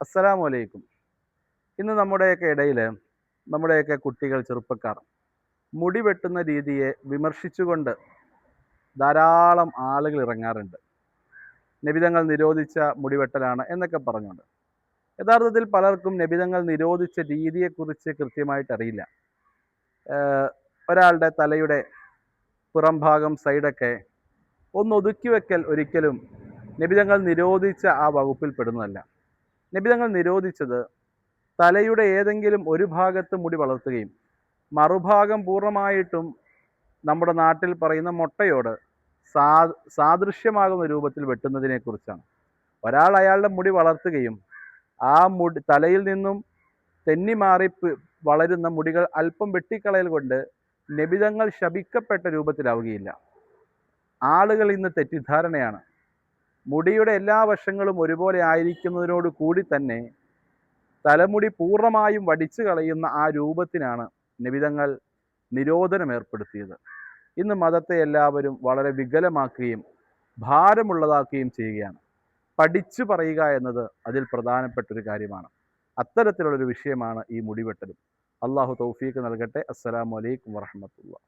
അസ്സലാമു അലൈക്കും. ഇന്ന് നമ്മുടെയൊക്കെ ഇടയിൽ നമ്മുടെയൊക്കെ കുട്ടികൾ, ചെറുപ്പക്കാർ മുടി വെട്ടുന്ന രീതിയെ വിമർശിച്ചുകൊണ്ട് ധാരാളം ആളുകൾ ഇറങ്ങാറുണ്ട്. നബിതങ്ങൾ നിരോധിച്ച മുടിവെട്ടലാണ് എന്നൊക്കെ പറഞ്ഞുകൊണ്ട്. യഥാർത്ഥത്തിൽ പലർക്കും നബിതങ്ങൾ നിരോധിച്ച രീതിയെക്കുറിച്ച് കൃത്യമായിട്ട് അറിയില്ല. ഒരാളുടെ തലയുടെ പുറം ഭാഗം, സൈഡൊക്കെ ഒന്ന് ഒതുക്കി വെക്കൽ ഒരിക്കലും നബിതങ്ങൾ നിരോധിച്ച ആ വകുപ്പിൽ പെടുന്നതല്ല. നബിതങ്ങൾ നിരോധിച്ചത് തലയുടെ ഏതെങ്കിലും ഒരു ഭാഗത്ത് മുടി വളർത്തുകയും മറുഭാഗം പൂർണ്ണമായിട്ടും നമ്മുടെ നാട്ടിൽ പറയുന്ന മുട്ടയോട് സാദൃശ്യമാകുന്ന രൂപത്തിൽ വെട്ടുന്നതിനെക്കുറിച്ചാണ്. ഒരാൾ അയാളുടെ മുടി വളർത്തുകയും ആ മുടി തലയിൽ നിന്നും തെന്നിമാറി വളരുന്ന മുടികൾ അല്പം വെട്ടിക്കളയൽ കൊണ്ട് നബിതങ്ങൾ ശപിക്കപ്പെട്ട രൂപത്തിലാവുകയില്ല. ആളുകൾ ഇന്ന് തെറ്റിദ്ധാരണയാണ്. മുടിയുടെ എല്ലാ വശങ്ങളും ഒരുപോലെ ആയിരിക്കുന്നതിനോട് കൂടി തന്നെ തലമുടി പൂർണ്ണമായും വടിച്ചു കളയുന്ന ആ രൂപത്തിനാണ് നബിതങ്ങൾ നിരോധനം ഏർപ്പെടുത്തിയത്. ഇന്ന് മതത്തെ എല്ലാവരും വളരെ വികലമാക്കുകയും ഭാരമുള്ളതാക്കുകയും ചെയ്യുകയാണ്. പഠിച്ചു പറയുക എന്നത് അതിൽ പ്രധാനപ്പെട്ടൊരു കാര്യമാണ്. അത്തരത്തിലുള്ളൊരു വിഷയമാണ് ഈ മുടിവെട്ടലും. അള്ളാഹു തൗഫീഖ് നൽകട്ടെ. അസ്സലാമു അലൈക്കും വറഹ്മത്തുള്ളാഹി.